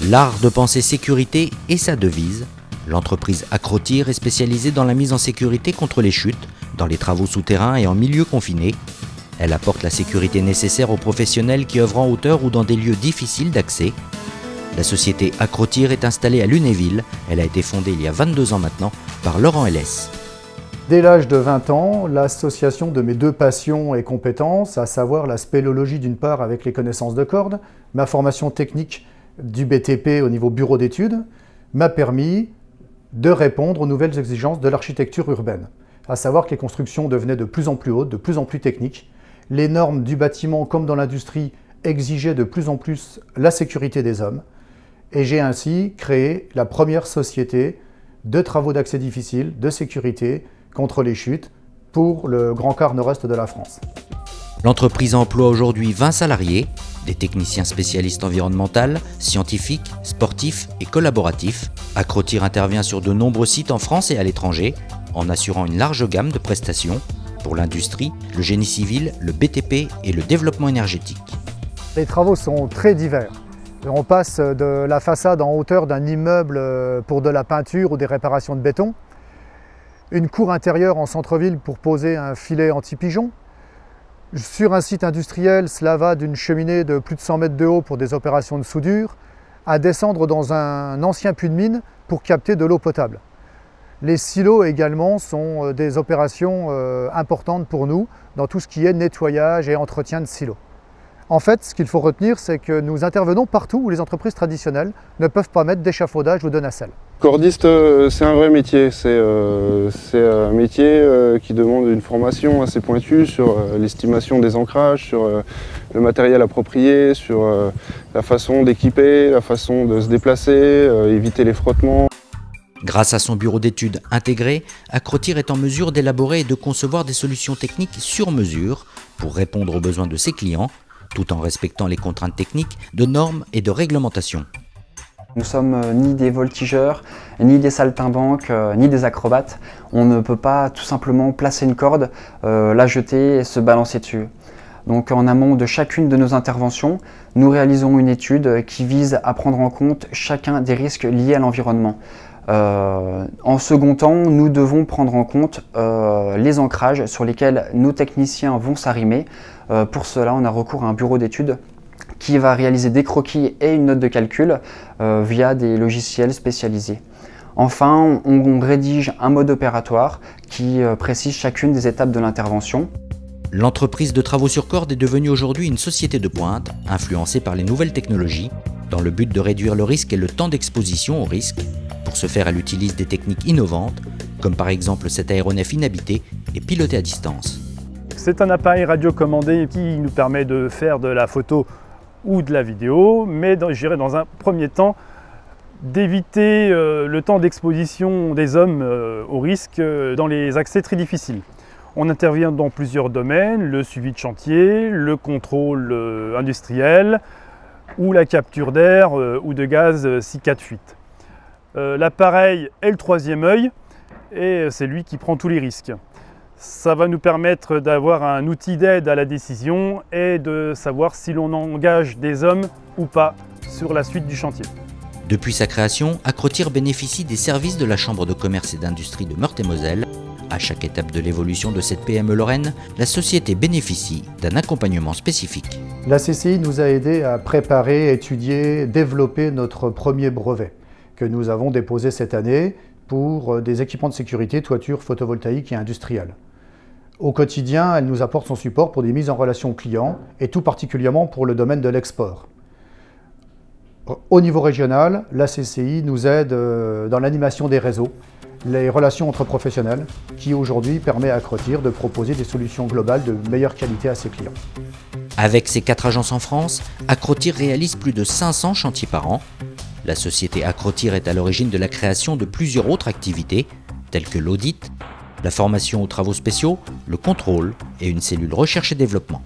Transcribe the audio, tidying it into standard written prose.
L'art de penser sécurité est sa devise. L'entreprise Acrotir est spécialisée dans la mise en sécurité contre les chutes, dans les travaux souterrains et en milieu confiné. Elle apporte la sécurité nécessaire aux professionnels qui œuvrent en hauteur ou dans des lieux difficiles d'accès. La société Acrotir est installée à Lunéville. Elle a été fondée il y a 22 ans maintenant par Laurent Ls. Dès l'âge de 20 ans, l'association de mes deux passions et compétences, à savoir la spéléologie d'une part avec les connaissances de corde, ma formation technique du BTP au niveau bureau d'études, m'a permis de répondre aux nouvelles exigences de l'architecture urbaine. À savoir que les constructions devenaient de plus en plus hautes, de plus en plus techniques. Les normes du bâtiment comme dans l'industrie exigeaient de plus en plus la sécurité des hommes. Et j'ai ainsi créé la première société de travaux d'accès difficile, de sécurité, contre les chutes pour le grand quart nord-est de la France. L'entreprise emploie aujourd'hui 20 salariés, des techniciens spécialistes environnementaux, scientifiques, sportifs et collaboratifs. Acrotir intervient sur de nombreux sites en France et à l'étranger, en assurant une large gamme de prestations pour l'industrie, le génie civil, le BTP et le développement énergétique. Les travaux sont très divers. On passe de la façade en hauteur d'un immeuble pour de la peinture ou des réparations de béton, une cour intérieure en centre-ville pour poser un filet anti-pigeon. Sur un site industriel, cela va d'une cheminée de plus de 100 mètres de haut pour des opérations de soudure, à descendre dans un ancien puits de mine pour capter de l'eau potable. Les silos également sont des opérations importantes pour nous dans tout ce qui est nettoyage et entretien de silos. En fait, ce qu'il faut retenir, c'est que nous intervenons partout où les entreprises traditionnelles ne peuvent pas mettre d'échafaudage ou de nacelle. Cordiste, c'est un vrai métier. C'est un métier qui demande une formation assez pointue sur l'estimation des ancrages, sur le matériel approprié, sur la façon d'équiper, la façon de se déplacer, éviter les frottements. Grâce à son bureau d'études intégré, Acrotir est en mesure d'élaborer et de concevoir des solutions techniques sur mesure pour répondre aux besoins de ses clients, tout en respectant les contraintes techniques, de normes et de réglementations. Nous ne sommes ni des voltigeurs, ni des saltimbanques, ni des acrobates. On ne peut pas tout simplement placer une corde, la jeter et se balancer dessus. Donc en amont de chacune de nos interventions, nous réalisons une étude qui vise à prendre en compte chacun des risques liés à l'environnement. En second temps, nous devons prendre en compte les ancrages sur lesquels nos techniciens vont s'arrimer. Pour cela, on a recours à un bureau d'études qui va réaliser des croquis et une note de calcul via des logiciels spécialisés. Enfin, on rédige un mode opératoire qui précise chacune des étapes de l'intervention. L'entreprise de travaux sur corde est devenue aujourd'hui une société de pointe, influencée par les nouvelles technologies, dans le but de réduire le risque et le temps d'exposition au risque. Pour ce faire, elle utilise des techniques innovantes, comme par exemple cet aéronef inhabité et piloté à distance. C'est un appareil radiocommandé qui nous permet de faire de la photo ou de la vidéo, mais je dirais dans un premier temps d'éviter le temps d'exposition des hommes au risque dans les accès très difficiles. On intervient dans plusieurs domaines, le suivi de chantier, le contrôle industriel ou la capture d'air ou de gaz si cas de fuite. L'appareil est le troisième œil et c'est lui qui prend tous les risques. Ça va nous permettre d'avoir un outil d'aide à la décision et de savoir si l'on engage des hommes ou pas sur la suite du chantier. Depuis sa création, Acrotir bénéficie des services de la Chambre de commerce et d'industrie de Meurthe-et-Moselle. À chaque étape de l'évolution de cette PME lorraine, la société bénéficie d'un accompagnement spécifique. La CCI nous a aidés à préparer, étudier, développer notre premier brevet que nous avons déposé cette année pour des équipements de sécurité, toiture photovoltaïque et industrielle. Au quotidien, elle nous apporte son support pour des mises en relation clients et tout particulièrement pour le domaine de l'export. Au niveau régional, la CCI nous aide dans l'animation des réseaux, les relations entre professionnels, qui aujourd'hui permet à Acrotir de proposer des solutions globales de meilleure qualité à ses clients. Avec ses 4 agences en France, Acrotir réalise plus de 500 chantiers par an. La société Acrotir est à l'origine de la création de plusieurs autres activités, telles que l'audit, la formation aux travaux spéciaux, le contrôle et une cellule recherche et développement.